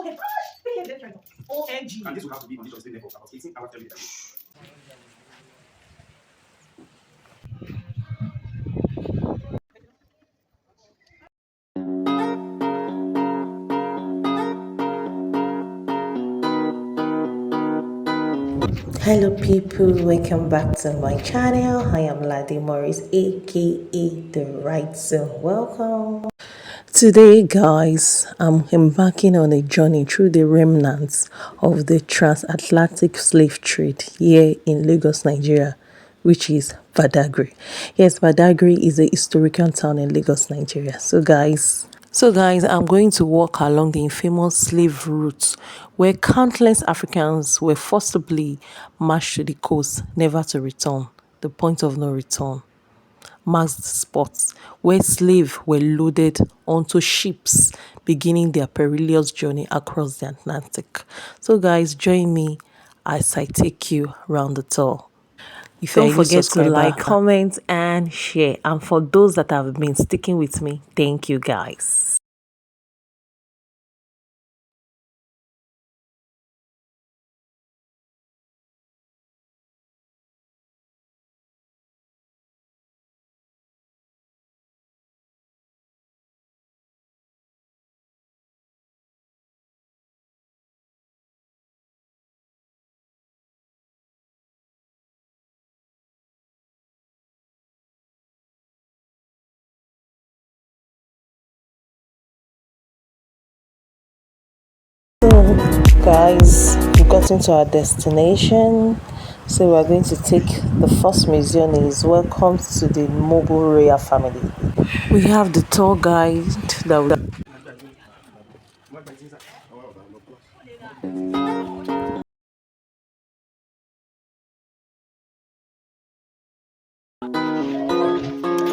ahead. OMG. And this will have to be conditions stay there for about 18 hours every day. Hello people, welcome back to my channel. I am Ladi Morris, aka The Right Zone. Welcome. Today guys, I'm embarking on a journey through the remnants of the transatlantic slave trade here in Lagos, Nigeria, which is Badagry. Yes, Badagry is a historical town in Lagos, Nigeria. So guys, I'm going to walk along the infamous slave routes where countless Africans were forcibly marched to the coast, never to return. The point of no return marks the spots where slaves were loaded onto ships, beginning their perilous journey across the Atlantic. So guys, join me as I take you round the tour. If don't forget to like, comment, and share. And for those that have been sticking with me, thank you guys. So, guys, we got into our destination. So, we are going to take the first museum is Welcome to the Mobile Royal Family. We have the tour guide that will.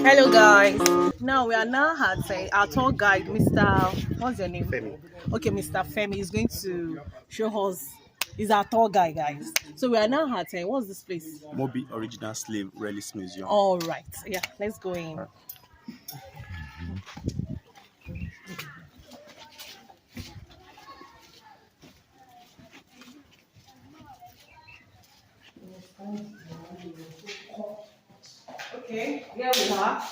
Hello, guys. Now we are now at our tour guide, Mr. What's your name? Femi. Okay, Mr. Femi is going to show us. He's our tour guide, guys. So we are now at what's this place? Moby Original Slave Relics Museum. All right. Yeah, let's go in. Okay, here we are.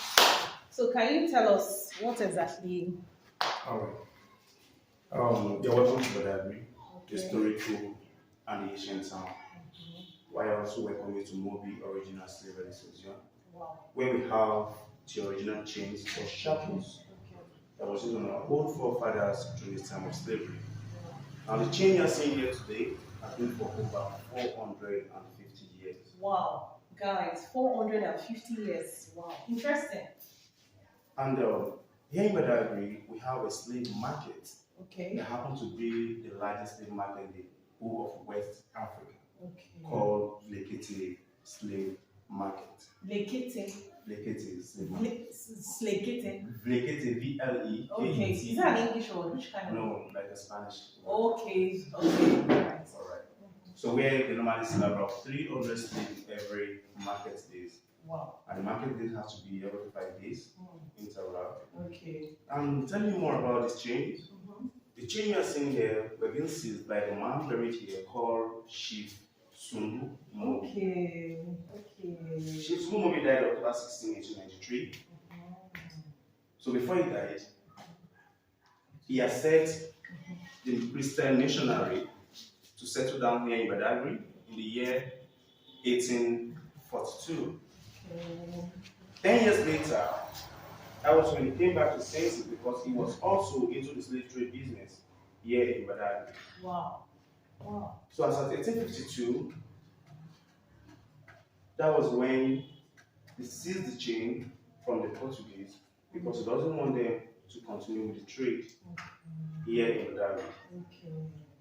So can you tell us what exactly? All right. You're welcome to Badagry, historical and ancient town. While also welcome you to Moby Original Slave Relics Museum, where we have the original chains or shackles that was used on our old forefathers during this time of slavery. Now, the chain you're seeing here today has been for over 450 years. Wow, guys, 450 years. Wow, interesting. And here in Badagry, we have a slave market. Okay. That happens to be the largest slave market in the whole of West Africa. Okay. Called Lekete Slave Market. Lekete. Lekete Slave Market. Slekete. Lekete, VLE. Okay. Is that an English word? Which kind of? No, like a Spanish word. Okay. Okay. All right. All right. So where they normally sell about 300 slaves every market days. Wow. And the market days has to be every 5 days interval. Okay. I'm telling you more about this change. The chain you are seeing here were being seized by the man buried here called Chief Sundu Mobi. Okay. Okay. Chief Sundu Mobi died October 16, 1893. So before he died, he had set the Christian missionary to settle down here in Badagry in the year 1842. 10 years later, that was when he came back to senses because he was also into the slave trade business here in Badagry. Wow. Wow. So as at 1852, that was when he seized the chain from the Portuguese because he doesn't want them to continue with the trade here in Badagry. Okay.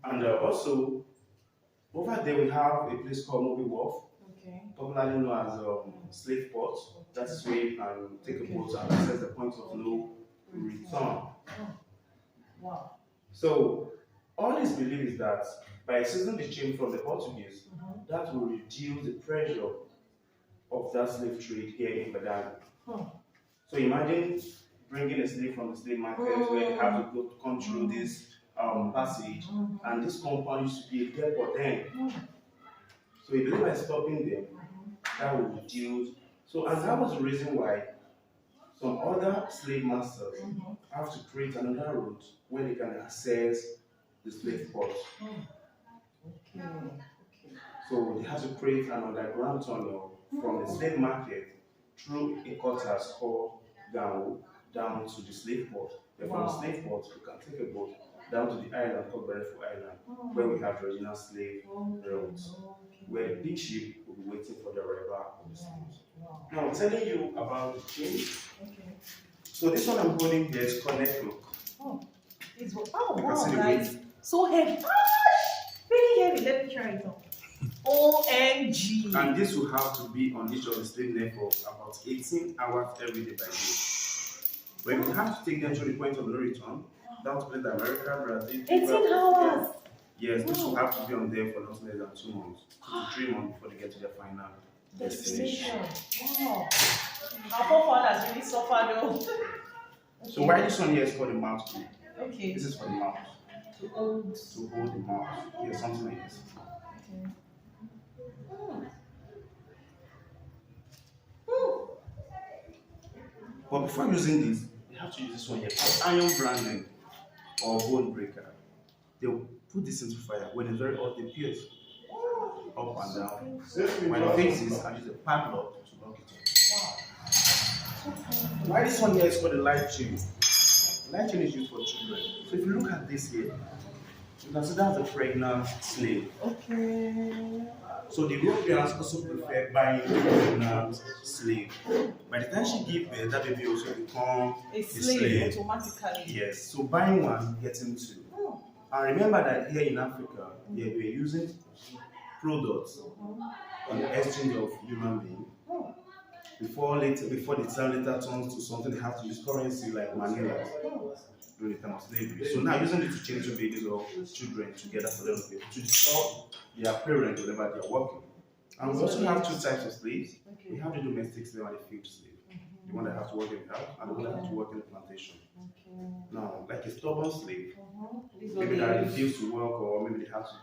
And also, over there we have a place called Moby Wharf, popularly known as Slave Port. That is where you can take a boat and access the point of no return. Wow. So, all this belief is that by seizing the chain from the Portuguese, that will reduce the pressure of that slave trade here in Badagry. So imagine bringing a slave from the slave market where they have to come through this passage, and this compound used to be a depot then. So he believed by stopping them, that would reduce. So, and that was the reason why some other slave masters have to create another route where they can access the slave port. So they have to create an underground tunnel from the slave market through a quarters called down to the slave port. Then from the slave port, you can take a boat down to the island called Bereful Island, where we have the original slave routes, where the big ship will be waiting for the arrival of the slaves. Now, I'm telling you about the chain. So this one I'm holding here is called neck lock. Wow, guys. So heavy. Very heavy. Let me try it on. OMG. And this will have to be on each of the slave neck for about 18 hours every day by day. But if you have to take them to the point of no return, down to the America, Brazil. 18 hours? Yes, this will have to be on there for not less than 2 months, 2 to 3 months before they get to their final destination. Wow. Our forefathers really suffered though. So why this one here is called the mouth tool? Okay. This is for the mouth. To hold the mouth. Yeah, something like this. Okay. But before using this, you have to use this one here called iron branding or bone breaker. They'll put this into fire. When it's very hot, they pierce up and down. When it fixes, I use a padlock to lock it up. Why this one here is called the light chain? The light chain is used for children. So if you look at this here, you can see that's a pregnant slave. Okay. So the Europeans also prefer buying a pregnant slave. By the time she gives birth, that baby also become a slave automatically. Yes. So buying one, getting two. And remember that here in Africa, they were using products on the exchange of human beings. Before the time later turns to something they have to use currency like manila during the time of slavery. So now using it to change the babies or children together for them to support their parents whenever they are working. And we also have 2 types of slaves. We have the domestic slave and the field slave. The one that has to work in the house and the one that has to work in the plantation. Now, like a stubborn slave, maybe they refuse to work, or maybe they have to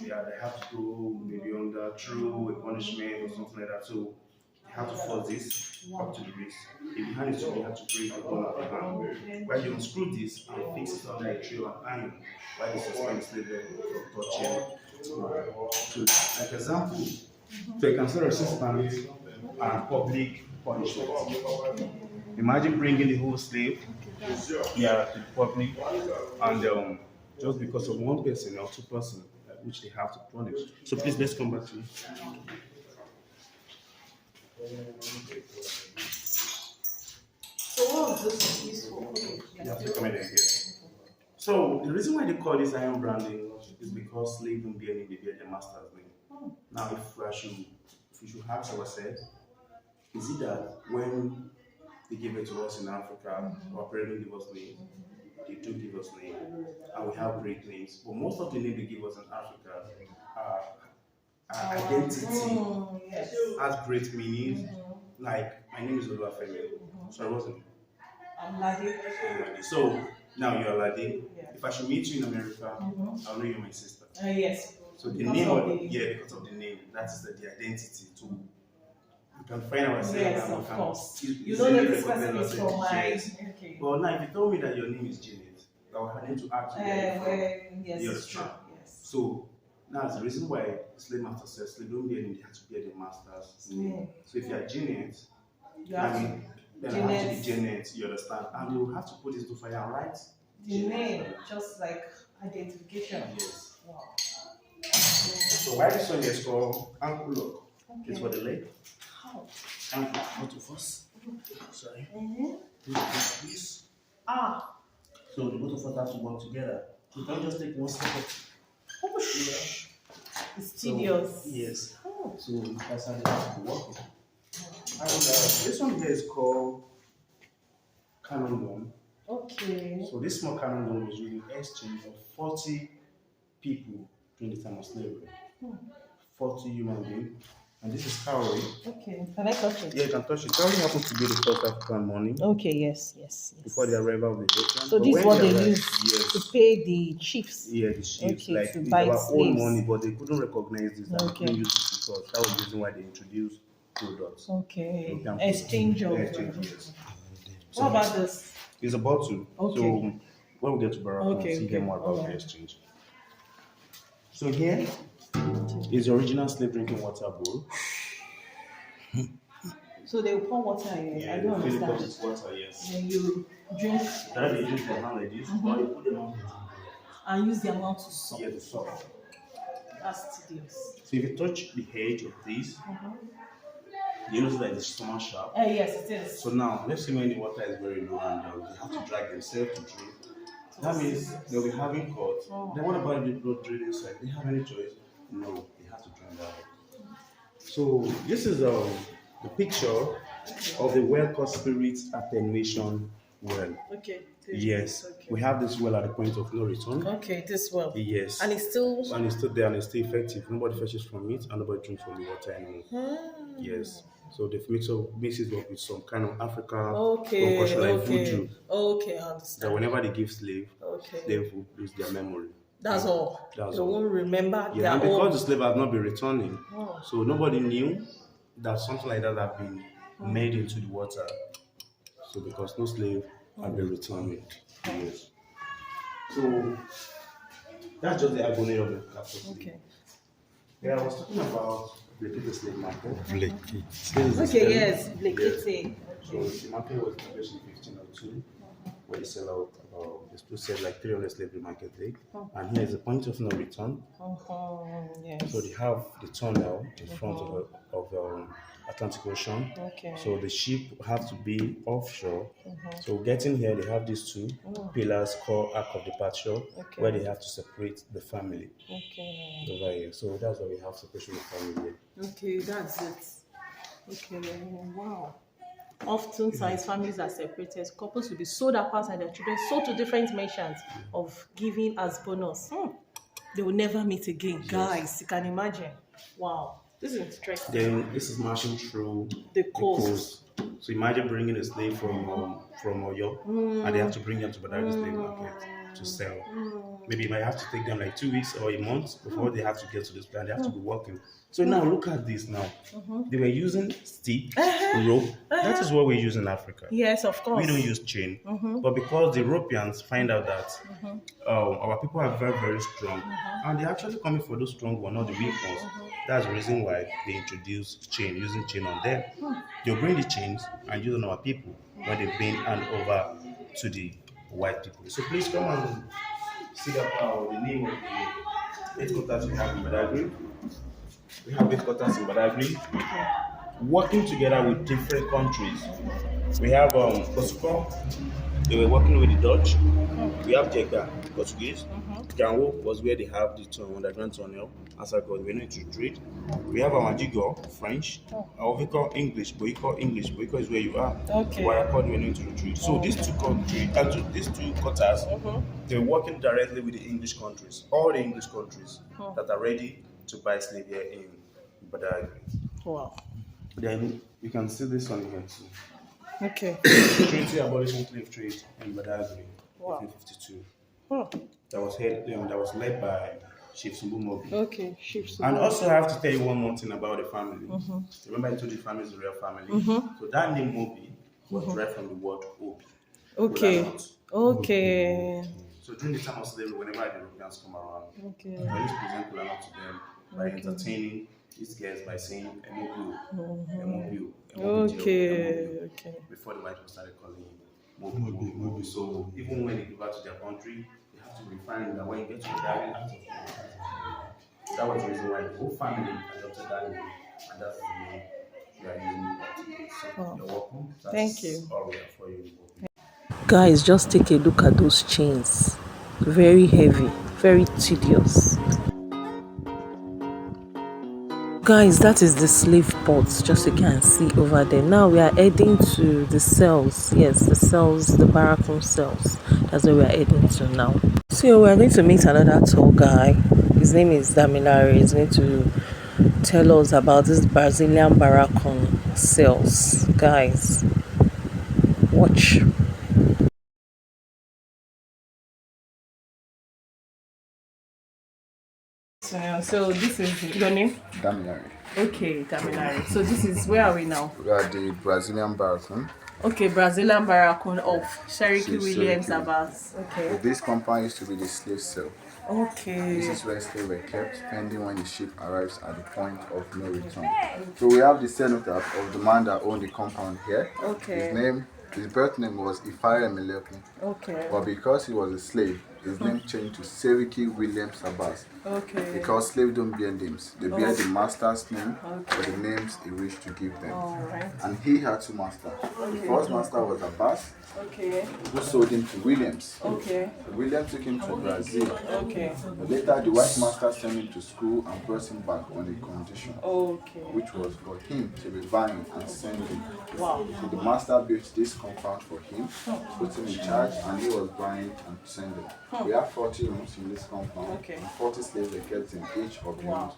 they have to go maybe under through a punishment or something like that. So you have to force this up to the wrist. If the hand is too, you have to break the bone of the hand. While you unscrew this and fix it under a tray of iron, while you suspend the slave from touching. So, like example, so you can see resistance and public punishment. Imagine bringing the whole slave here to the public, and just because of one person or 2 persons, which they have to punish. So please, let's come back to it. So what was this used for? You have to come in again. So the reason why they call this iron branding is because slaves don't bear name, they bear their master's name. Now if we should ask ourselves, is it that when they give it to us in Africa, our parents give us names, they do give us names, and we have great names. But most of the names they give us in Africa are identity, has great meaning. Like my name is Oluwafemi. So I wasn't. I'm Ladi. So now you're Ladi. If I should meet you in America, I'll know you're my sister. Yes. So the name, because of the name, that's the identity too. We can find ourselves. Yes, of course. You know that this person is from my. Okay. But now, if you told me that your name is Janet, I would have to ask you. Yes, it's true. Yes. So now, the reason why the slave master says slave don't bear name, they have to bear the master's name. So if you are Janet, then I have to be Janet. You understand? And you will have to put this to fire, right? The name, just like identification. Yes. Wow. So why this one is called ankle lock? Okay. It's for the leg. How? Ankle, not to first. Sorry. This. So the both of us have to work together. You can't just take one step. It's tedious. Yes. So that's how they have to work. And this one here is called cannon gun. Okay. So this small cannon gun was used in exchange of 40 people during the time of slavery. 40 human beings And this is cowrie. Okay, can I touch it? Yeah, you can touch it. Cowrie happens to be the first African money Okay, yes. before the arrival of the Europeans. So But this is when what they they arrived, use yes, to pay the chiefs. yeah, the chiefs, Okay, like to it's buy our own slaves. money, but they couldn't recognize this. And they Okay. couldn't use it because that was the reason why they introduced products. Okay, European exchange of. products. Yeah, exchange, yes. So What about this? it's a bottle. Okay. So when we get to Barack, Okay, we'll see okay. more about the Alright. exchange. So here is the original slave drinking water bowl. So they will pour water in. Yeah, I don't they fill it up understand. with water, yes. Then you drink That they use their hand like this, or you put them on. and use the amount to suck. Yeah, to suck. That's tedious. So if you touch the edge of this, you notice that it's stomach sharp. Yes, it is. So now, let's say when the water is very low and they have to drag themselves to drink. That means they'll be having cut. Then what about the blood drain inside? They have any choice? No, they have to drain that out. So this is the picture of the well cut spirit attenuation well. Okay. Yes, Okay. we have this well at the point of no return. Okay, this well. Yes. And it's still. And it's still there and it's still effective. Nobody fetches from it and nobody drinks from the water anymore. Yes. So they've mixed it up with some kind of African concussion like voodoo. Okay, I That understand. whenever they give slave, Okay. slave will lose their memory. That's all. That's they all. won't remember Yeah, their and because own. the slave has not been returning, Oh. so nobody knew that something like that had been made into the water. So because no slave had been returning. Yes. So that's just the agony of the captive. Okay. Yeah, I was talking about the slave market. Okay, yes, Blekete. So the market was established in 1502, where they sell out about, they still sell like 300 slavery market day. And here is the point of no return. Yes. So they have the tunnel in front of Atlantic Ocean. Okay. So the ship have to be offshore. So getting here, they have these two pillars called Ark of Departure, where they have to separate the family Okay. over here. So that's why we have separation of family here. Okay, that's it. Okay, wow. Oftentimes, families are separated. Couples will be sold apart and their children sold to different merchants of giving as bonus. They will never meet again. Guys, you can imagine. Wow. This is interesting. Then this is marching through The coast. So imagine bringing a slave from Oyo, and they have to bring them to Badagry slave market to sell. Maybe you might have to take them like 2 weeks or a month before they have to get to this place. They have to be walking. So now look at this now. They were using stick, rope. That is what we use in Africa. Yes, of course. We don't use chain. But because the Europeans find out that our people are very, very strong, and they're actually coming for those strong ones, not the weak ones. That's the reason why they introduced chain, using chain on them. They'll bring the chains and use on our people when they bring hand over to the white people. So please come and see the name of the headquarters we have in Badagry. We have headquarters in Badagry, working together with different countries. We have Kosovo, they were working with the Dutch. We have Jega, Portuguese. Ganwo was where they have the underground tunnel. As I call, we know to trade. We have Amajigo, French. We call English, but you call English, but is where you are. Okay. Where I call we know to retreat. So these two countries, these two quarters, they're working directly with the English countries, all the English countries that are ready to buy slave here in Badagry. Wow. Then you can see this one here too. Okay. Treaty abolishing slave trade in Badagry, 1852. That was led by Chief Sumbu Mobi. Okay, ships. And also, I have to tell you one more thing about the family. Remember, I told you the family is a real family. So that name Mobi was derived from the word Obi. Okay. Okay. So during the time of slavery, whenever the Europeans come around, Okay. they always present Kola to them by entertaining these guys by saying Emobu, Okay. before the white people started calling him Mobi. So even when they go back to their country, they have to refine that when you get to the diary after that was the reason why the whole family adopted that name, and that's the name we are using today. So you're welcome. Thank you. All we have for you. Guys, just take a look at those chains. Very heavy, very tedious. Guys, that is the slave port, just you can see over there. Now we are heading to the cells. Yes, the cells, the barracoon cells. That's where we are heading to now. So we are going to meet another tall guy. His name is Damilare. He's going to tell us about this Brazilian barracoon sales, guys. Watch. So this is your name? Daminari. Okay, Daminari. So this is, where are we now? We are the Brazilian barracoon. Okay, Brazilian barracoon of Cherokee Williams Cherokee. Abbas. Okay. This compound used to be the slave cell. Okay. This is where slaves were kept pending when the ship arrives at the point of no return. So we have the cenotaph of the man that owned the compound here. Okay. His birth name was Ifare Melepi. Okay. But because he was a slave, his name changed to Cherokee Williams Abbas. Okay. Because slaves don't bear names. They bear the master's name Okay. or the names he wished to give them. Alright. And he had two masters. The first master was Abbas, Okay. who sold him to Williams. Okay. William took him to Brazil. Okay. But later, the white master sent him to school and brought him back on a condition, Okay. which was for him to be buying and sending. Wow. So the master built this compound for him, put him in charge, and he was buying and sending. We have 40 rooms in this compound, Okay. and 40 slaves were kept in each of the rooms.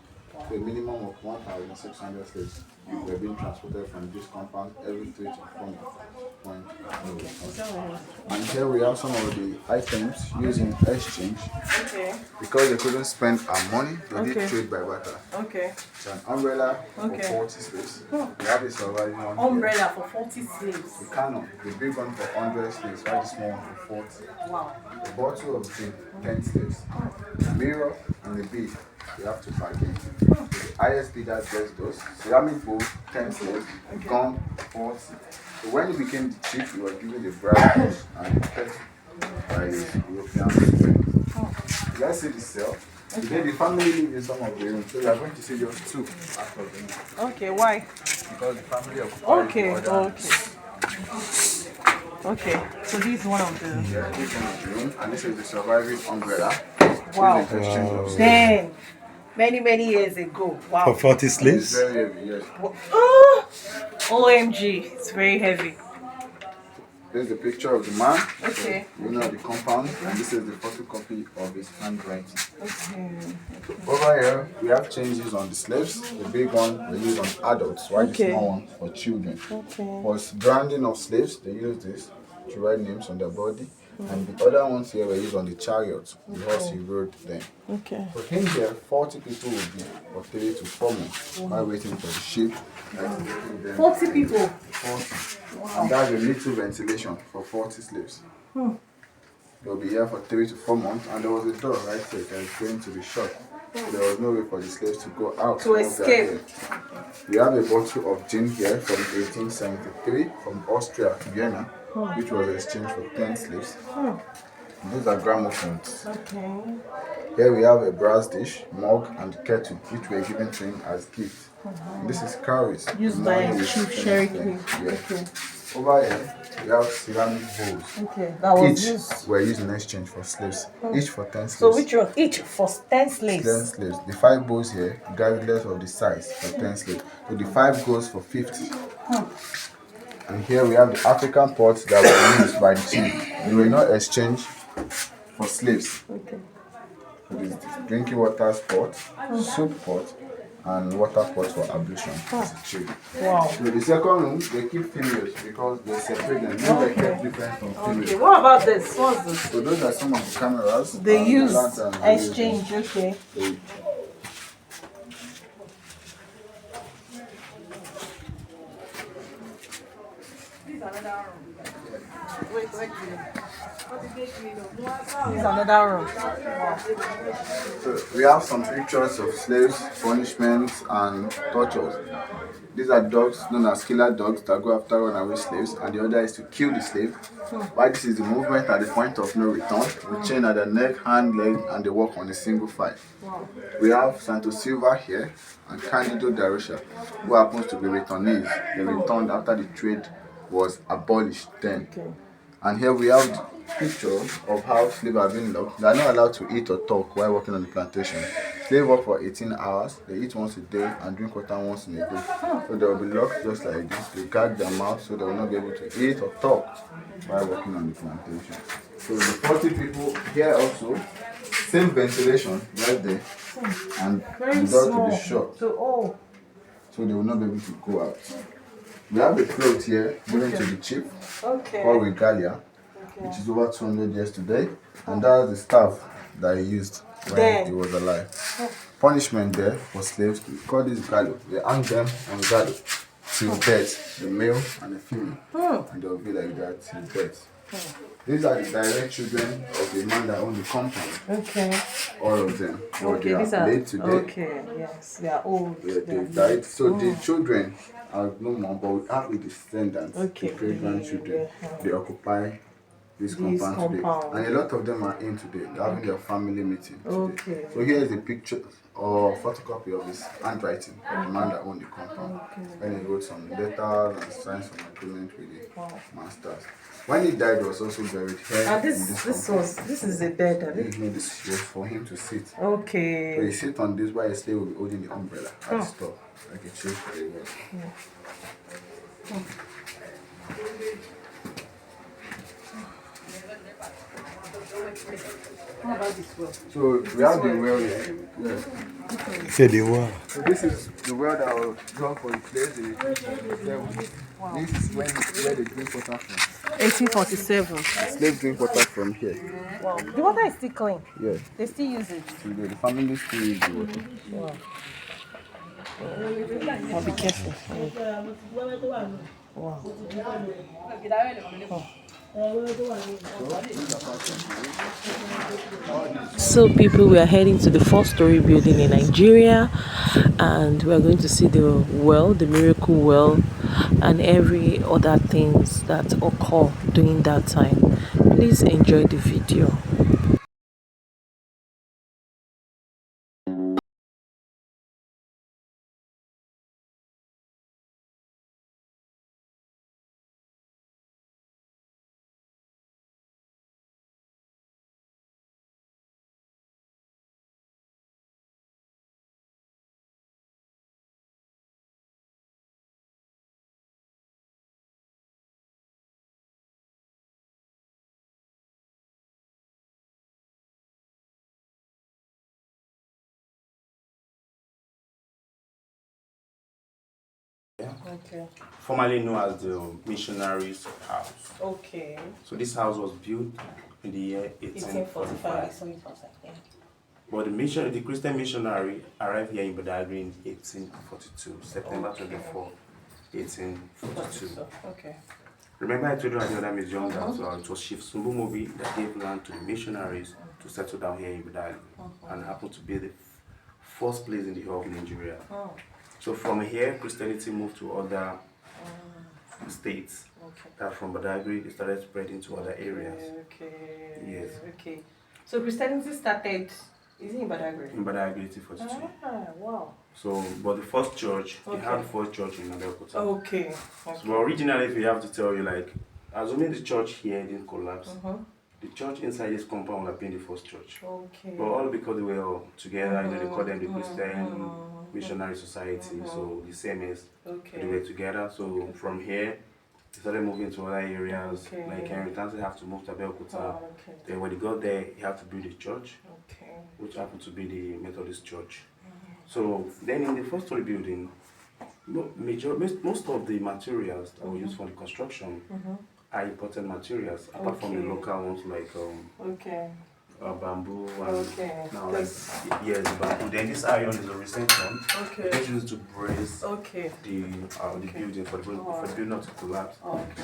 So a minimum of 1,600 slaves were being transported from this compound every 3 to 4 months. And here we have some of the items used in exchange. Okay. Because they couldn't spend our money, they Okay. did trade by barter. Okay. It's an umbrella Okay. for 40 slaves. We have a surviving one. Umbrella for 40 slaves. The cannon, the big one for 100 slaves, while the small one for 40. Wow. The bottle of gin, 10 slaves. The mirror and the bead, you have to bargain. The highest bidder gets those. Ceramic bowl, 10 slaves. Gun, 40. So when he became the chief, he was given the bride and kept by the European strength. Let's see the cell. Today the family live in some of the rooms, so we are going to see just 2 out of them. Okay, why? Because the family occupies Okay, the other. okay. Okay, so this is one of the... Yeah, this one is the room, and this is the surviving umbrella. Wow. This is the exchange of slaves. Then, many years ago. Wow. For 40 It's slaves? very heavy, yes. Oh, OMG, it's very heavy. This is the picture of the man. Okay. You know the compound, and this is the photocopy of his handwriting. Okay. Over here, we have changes on the slaves. The big one we use on adults, while Okay. the small one for children. Okay. For branding of slaves, they use this to write names on their body. And the other ones here were used on the chariots, the horse he rode them. Okay. For him here, 40 people will be for 3 to 4 months while waiting for the ship. 40 people. 40. And that's a little ventilation for 40 slaves. They'll be here for 3 to 4 months, and there was a door right here that was going to the shop. So there was no way for the slaves to go out. To escape. We have a bottle of gin here from 1873 from Austria to Vienna, which was exchanged for 10 slaves. These are gramophones. Okay. Here we have a brass dish, mug, and kettle, which were given to him as gifts. This is cowries. Used by Money is Chief spent Cherokee. then. Yeah. Okay. Over here, we have ceramic bowls. Okay. That was Each used. were used in exchange for slaves, each for 10 slaves. So which one? Each for 10 10 slaves. slaves. The 5 bowls here, regardless of the size, for 10 slaves. So the 5 goes for 50. And here we have the African pots that were used by the chief. They were not exchanged for slaves. Okay. So this drinking water pot, soup pot, and water pot for ablution as a trade. Wow. So the second room, they keep females because they separate them. These are kept different from females. Okay. What about this? What's this? So those are some of the cameras. They and use lanterns they use. exchange. Okay. They- This is another room. Wow. So we have some pictures of slaves, punishments, and tortures. These are dogs known as killer dogs that go after runaway slaves, and the other is to kill the slave. While this is the movement at the point of no return, with chain at the neck, hand, leg, and they walk on a single file. We have Santo Silva here and Candido Darusha, who happens to be returnees. They returned after the trade was abolished then. Okay. And here we have the picture of how slaves are being locked. They are not allowed to eat or talk while working on the plantation. Slaves work for 18 hours. They eat once a day and drink water once in a day. So they will be locked just like this. They gag their mouth so they will not be able to eat or talk while working on the plantation. So the 40 people here also, Same ventilation right there, and Very the door to small. be shut, So, so they will not be able to go out. We have a cloth here given to the chief okay. called regalia, which is over 200 years today, and that's the staff that he used when he was alive. Punishment there for slaves, we call this gallows. They hang them on gallows till death, the male and the female, and they'll be like that till death. These are the direct children of the man that owned the compound. Okay. All of them. But Okay, they these are are late today. okay. Yes, they are old. Yeah, they died. So the children are no more, but we have the descendants, Okay. the great grandchildren. They occupy this This compound today. compound. And a lot of them are in today. They're having their family meeting today. Okay. So here is a picture or photocopy of his handwriting of the man that owned the compound. When he wrote some letters and signed some agreement with the masters. When he died, he was also buried here. And in this compound. this is a bed, I think. No, this was for him to sit. So Okay. he sit on this while his slave will be holding the umbrella at the top, like a chief for the world. How about this well? So we have the well here. Yeah. Say the word. So this is the well that was drawn for the place. This is where they drink water from. 1847. Slaves drink water from here. Wow. The water is still clean. Yeah. They still use it. Today the family still use the water. Wow. I'll be careful. Wow. So people, we are heading to the 4-story building in Nigeria, and we are going to see the well, the miracle well, and every other things that occur during that time. Please enjoy the video. Okay. Formerly known as the missionaries' house. Okay. So this house was built in the year 1845. So it was like, yeah. But the Christian missionary arrived here in Badagry in 1842, September 24, 1842. Okay. Remember I told you at the other museum that it was Chief Sumbumobi that gave land to the missionaries to settle down here in Badagry and happened to be the first place in the whole of Nigeria. So from here, Christianity moved to other states. Okay. That from Badagry, they started spreading to other areas. Okay. Yes. Okay. So Christianity started, is it in Badagry? In Badagry, 1842. Ah, wow. So, but the first church, they had the first church in Abeokuta. Okay. So, but originally, if we have to tell you, like, assuming the church here didn't collapse, the church inside this compound would have been the first church. Okay. But all because they were all together, they call them the Christian Missionary Society, so the same as they were together. So from here, they started moving to other areas. Like Henry Tansi have to move to Abeokuta. Then when they got there, he had to build a church, which happened to be the Methodist Church. So then in the first story building, most of the materials that were used for the construction are imported materials, apart from the local ones like bamboo and now like yes, bamboo. Then this iron is a recent one. They just used to brace the building for the building not to collapse.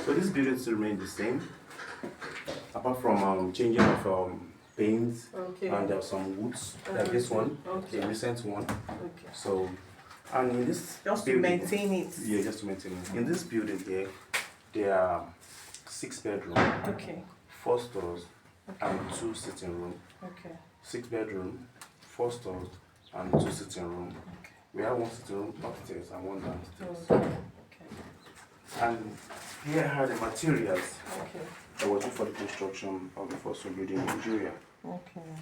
So this building still remains the same, apart from changing of paints and there are some woods like this one, the recent one. So and in this just building, to maintain it. Yeah, just to maintain it. In this building here, there are 6 bedrooms, 4 stores, and 2 sitting rooms. 6 bedrooms, 4 stores, and 2 sitting rooms. We have 1 sitting room upstairs and 1 downstairs. And here are the materials that were used for the construction of the first building in Nigeria.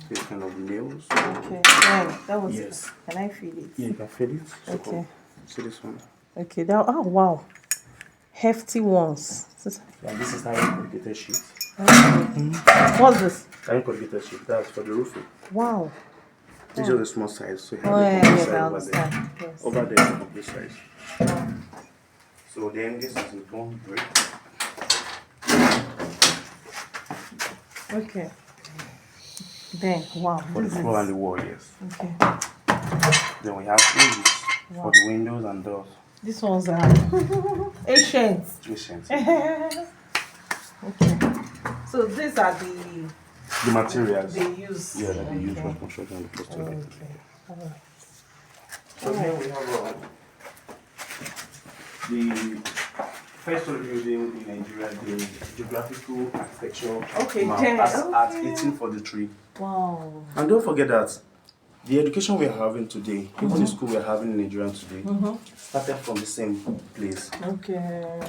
This kind of nails. Yeah, that was. Yes. Can I feel it? Yeah, you can feel it. So Okay. see this one. Okay. That. Oh wow. Hefty ones. Yeah, this is how you get the sheet. What's this? Corrugated sheet. That's for the roofing. Wow. This is a small size, so you have Oh, the yeah, complete yes, size I over there. understand. Yes. Over there is the complete size. So then this is the bone brick. Okay. Then, wow. For the This floor and is the wall, yes. okay. Then we have hinges for the windows and doors. This one's ancient. Ancient. Okay. So these are The materials. they use. Yeah, that they use for construction and the post. Okay. Alright. So here we have the first story building in Nigeria, the geographical architecture map as at 1843. Wow. And don't forget that the education we are having today, even the school we are having in Nigeria today, started from the same place. Okay.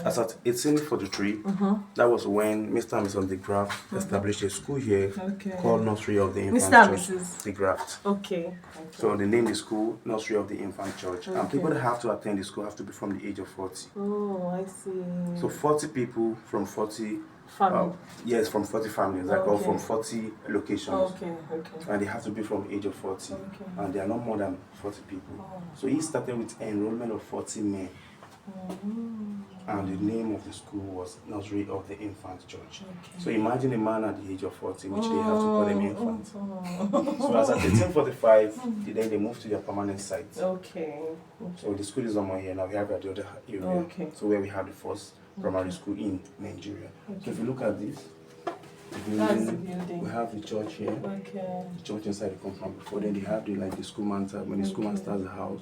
As at 1843, that was when Mr. and Mrs. de Graaf established a school here called Nursery of the Infant Mr. and Church. Mrs. De Graaf. Okay. So they named the school Nursery of the Infant Church. And people that have to attend the school have to be from the age of 40. Oh, I see. So 40 people from 40 Family. yes, from 40 families, like or from 40 locations. Okay. And they have to be from the age of 40. Okay. And they are not more than 40 people. So he started with enrollment of 40 men. And the name of the school was Nursery of the Infant Church. So imagine a man at the age of 40, which they have to call him infant. So as at 1845, then they moved to their permanent site. Okay. So the school is on here now. We have at the other area. Okay. So where we have the first primary school in Nigeria. So if you look at this, That's the building. we have the church here. Okay. The church inside the compound before. Then they have the schoolmaster. When the schoolmaster has a house,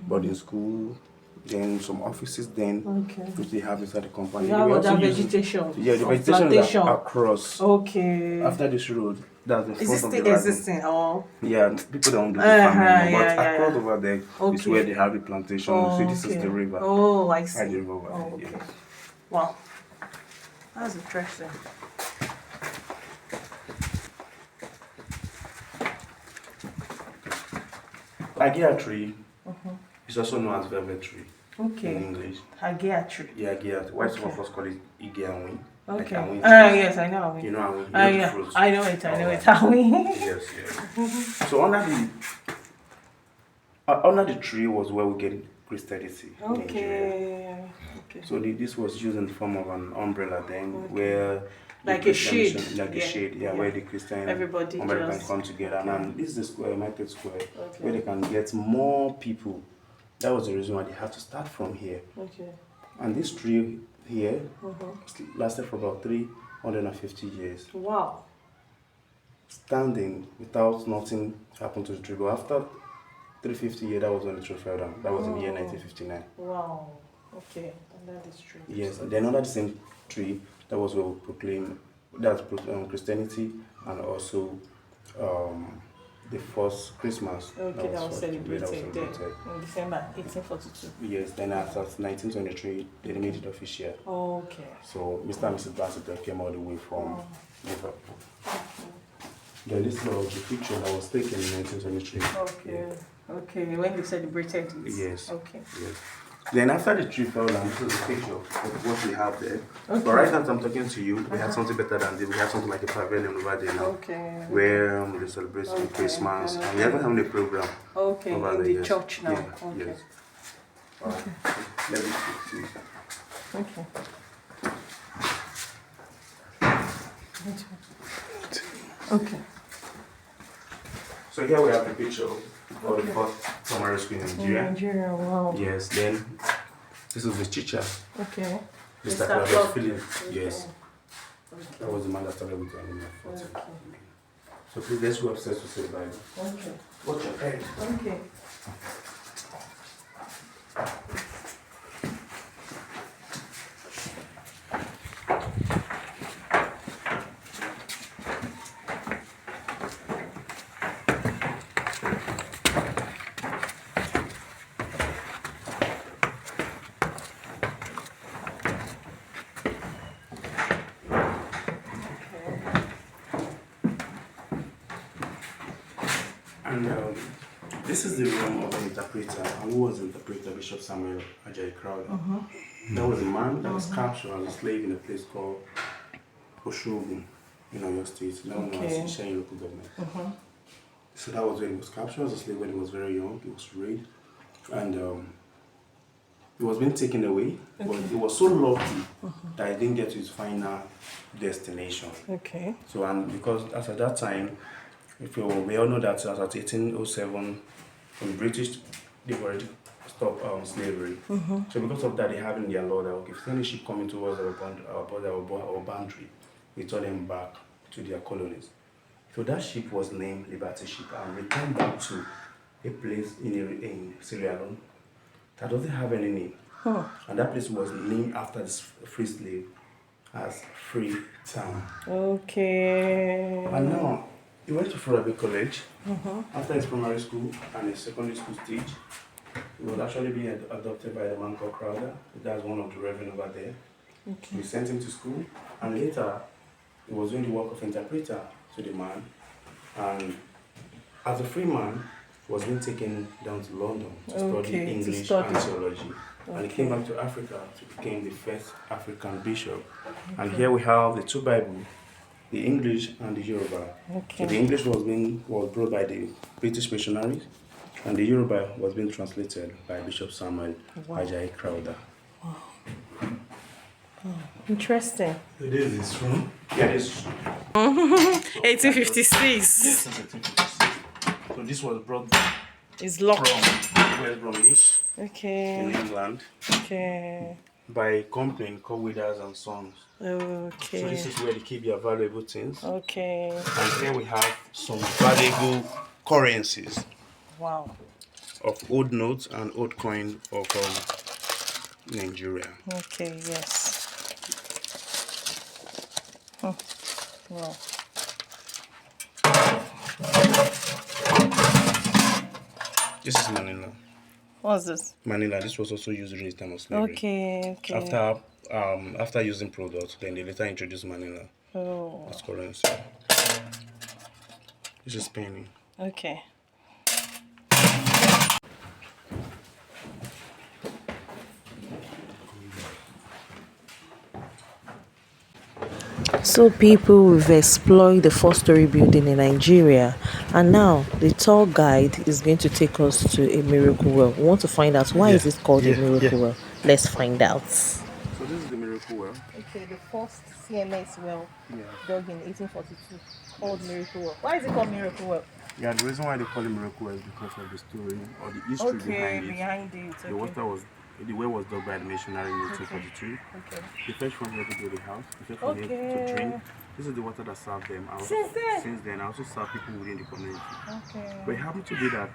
boarding school, then some offices. Then which they have inside the compound. You They have will other also use- vegetation. Yeah, the of vegetation is plantation. across. Okay. After this road, that's the Is front this of the still right. existing or? Yeah, people don't do the farming anymore, but yeah, across yeah. over there is Okay. where they have the plantation. Oh, So this is okay. the river. Oh, I see. Right, the river over Oh, there, okay. yeah. Wow. That's interesting. Agea tree is also known as velvet tree in Okay. English. Agea tree. Yeah, Agea. Why some of us call it Igeanwi? Okay. Like Yes, I know. Awi. You know Anwi? You know the Yeah, fruits? I know it. I know Alright. it. Awi. Yes, yes. So under the tree was where we get Christianity in Nigeria. Okay. So this was used in the form of an umbrella then, where the Like a Christian shade. mission- like a shade, where the Christian Everybody umbrella can just- come together. And this is the square, Market Square, where they can get more people. That was the reason why they had to start from here. Okay. And this tree here lasted for about 350 years, Wow. standing without nothing happened to the tree. But after 350 years, that was when the tree fell down. That was in the year 1959. Wow. Okay. And that is true. Yes, and then under the same tree, that was where we proclaim that's Christianity and also the first Christmas. Okay, that was first- celebrated that was then celebrated. in December 1842. Yes, then after 1923, they made it official. Okay. So Mr. and Mrs. Bassett came all the way from Liverpool. Then this was the picture that was taken in 1923. Okay. Okay. When you celebrated it. Yes. Okay. Yes. Then after the tree fell down, this is a picture of what we have there. But right now as I'm talking to you, we have something better than this. We have something like a pavilion over there now. Okay. Where they celebrate Christmas. And we even having a program. Okay. over In there, the yes. church now. Yeah, Okay. yes. Let me see. Okay. Okay. So here we have the picture of the first primary school in Nigeria. Nigeria. Wow. Yes, then this is the teacher. Okay. Mr. Claudius Philip. Yes. That was the man that started with the animal. Okay. So please let's go upstairs to say the Bible. Okay. Watch your head. Okay. And this is the room of the interpreter. And who was the interpreter? Bishop Samuel Ajayi Crowder. That was a man that was captured as a slave in a place called Oshogun in Oyo State, now known as Ishayin local government. So that was when he was captured as a slave when he was very young. He was raped, and he was being taken away. But he was so lucky that he didn't get to his final destination. Okay. So, and because as at that time, we all know that as at 1807, when the British, they've already stopped slavery. So because of that, they have in their law that okay, if any ship coming towards our border or boundary, we turn them back to their colonies. So that ship was named Liberty Ship and returned back to a place in Sierra Leone that doesn't have any name. And that place was named after this free slave as Freetown. Okay. And now, he went to Furabe College after his primary school and his secondary school stage. He was actually being adopted by the man called Crowder. That's one of the reverend over there. Okay. We sent him to school, and later he was doing the work of interpreter to the man. And as a free man, he was being taken down to London to study English and theology. And he came back to Africa to become the first African bishop. And here we have the two Bibles, the English and the Yoruba. So the English was brought by the British missionaries, and the Yoruba was being translated by Bishop Samuel Ajayi Crowder. Interesting. So this is from 1856. Yes, 1856. So this was brought It's locked. from West Bromwich in Okay. England Okay. by a company called Withers and Sons. Okay. So this is where they keep their valuable things. Okay. And here we have some valuable currencies Wow. of old notes and old coin of Nigeria. Okay. Yes. Wow. This is Manila. What's this? Manila. This was also used during the time of slavery. Okay. Okay. After using products, then they later introduced Manila as currency. This is penny. Okay. So people, we've explored the four-story building in Nigeria, and now the tour guide is going to take us to a miracle well. We want to find out why is it called a miracle well. Let's find out. So this is the miracle well. Okay, the first CMS well dug in 1842, called Miracle Well. Why is it called Miracle Well? Yeah, the reason why they call it miracle well is because of the story or the history behind it. Okay. The well was dug by the missionary in 1842. Okay. The first one here to build a house, the first one here to drink. This is the water that served them. Since then, I also serve people within the community. Okay. But it happened to be that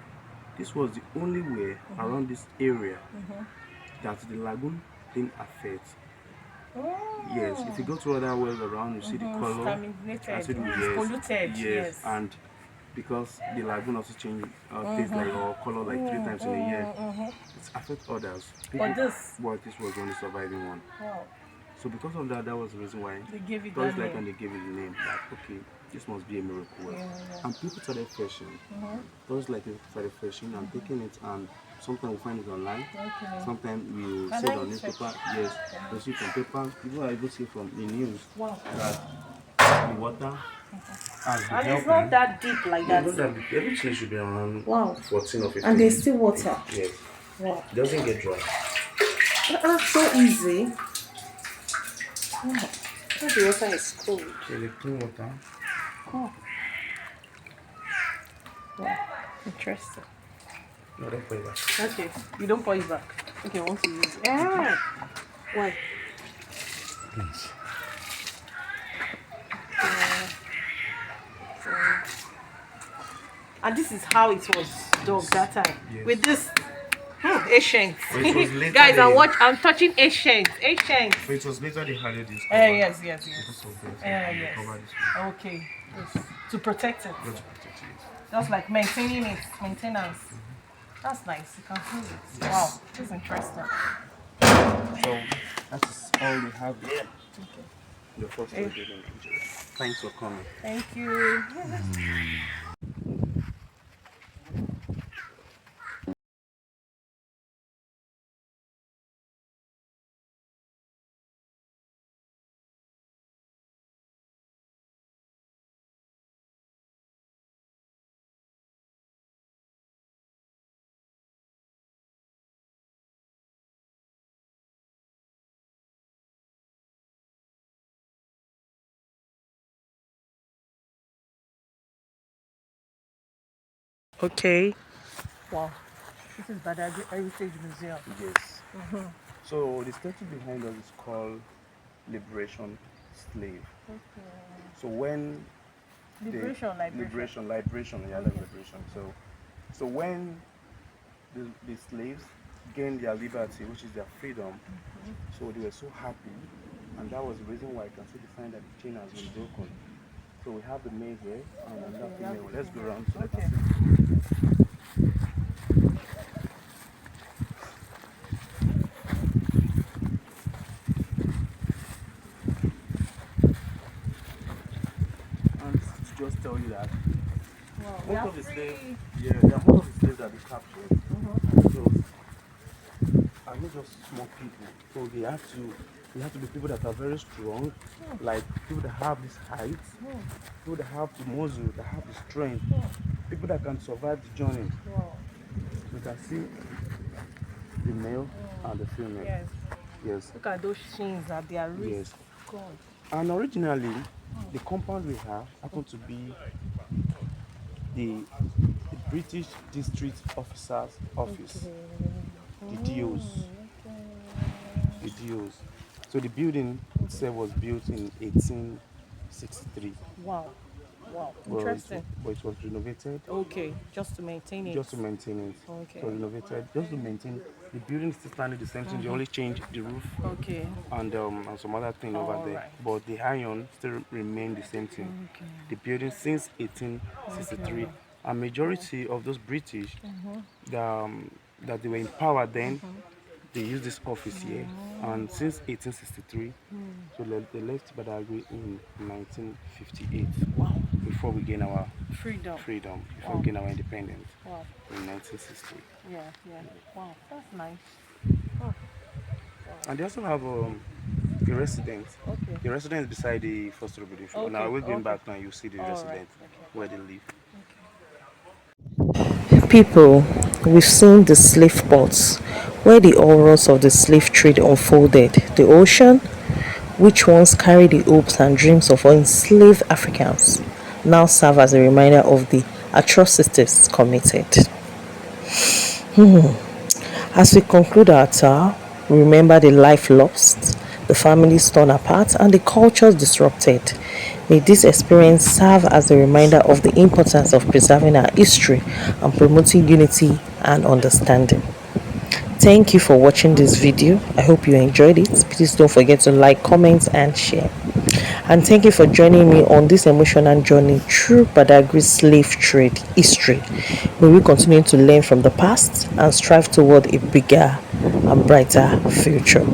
this was the only way around this area that the lagoon didn't affect. Yes, if you go to other wells around, you see the color. Polluted. Yes, and because the lagoon also change taste like or color like 3 times in a year, it affects others. But this was the only surviving one. Wow. So because of that, that was the reason why They gave it that was that like name. when they gave it the name. Like, okay, this must be a miracle well. And people started fishing. Those like people started fishing and taking it, and sometimes we find it online. Sometimes we will see it on newspaper. Yes, we see it from paper. People are able to see from the news that the water has been And it's helping. not that deep like that. Not that deep. Everything should be around 14 or 15. And there's still water. Yes. Wow. It doesn't get dry. That's so easy. Wow. The water is cold. So the clean water. Oh. Wow. Interesting. No, don't put it back. Okay. You don't pour it back. Okay, I want to use it. Yeah. Why? Yes. And this is how it was dug that time. Yes. With this ancient. It was later Guys, they- I'm touching ancient. Ancient. So it was later they added this. Yes. Because of this. Yes. Cover this. Okay. Yes. To protect it. Not to protect it. Just like maintaining it. Maintenance. That's nice. You can use it. Wow. This is interesting. So that's all we have here. The first we did in Nigeria. Thanks for coming. Thank you. Okay. Wow. This is Badagry Heritage Museum. Yes. So the statue behind us is called Liberation Slave. Okay. So when Liberation, liberation. liberation, yeah, that's Okay. liberation. So when the slaves gained their liberty, which is their freedom, so they were so happy, and that was the reason why you can see the sign that the chain has been broken. So we have the male here and another we have female. the Let's go female. around so they Okay. can see. And this is to just tell you that Wow. We most are of the slaves, free. yeah, there are most of the slaves that they captured are not just small people. So they have to be people that are very strong, like people that have this height, people that have the muscle, that have the strength, people that can survive the journey. Wow. You can see the male and the female. Yes. Yes, Look at those shins at their wrists. yes. God. And originally, the compound we have happened to be the, the British District Officer's Office, the DOs. The DOs. So the building itself was built in 1863, Wow. Wow. but Interesting. it was renovated Okay. Just to maintain it. just to maintain it. It Okay. was renovated just to maintain the building is still standing the same thing. They only changed the roof Okay. and some other thing over All there, right. but the iron still remained the same thing. Okay. The building since 1863, a majority of those British that, that they were in power then, they used this office here, and since 1863, so they left Badagry in 1958 before we gain our Freedom. before we gain our independence Wow. in 1960. Yeah. Yeah. Wow. That's nice. And they also have a resident. Okay. The resident is beside the first row beautiful. Now Okay. we're going Okay. back now. You see the All right. resident Okay. where they live. People, we've seen the slave ports where the horrors of the slave trade unfolded. The ocean, which once carried the hopes and dreams of enslaved Africans, now serve as a reminder of the atrocities committed. As we conclude our tour, we remember the life lost, the families torn apart, and the cultures disrupted. May this experience serve as a reminder of the importance of preserving our history and promoting unity and understanding. Thank you for watching this video. I hope you enjoyed it. Please don't forget to like, comment, and share. And thank you for joining me on this emotional journey through Badagry slave trade history. May we continue to learn from the past and strive toward a bigger and brighter future.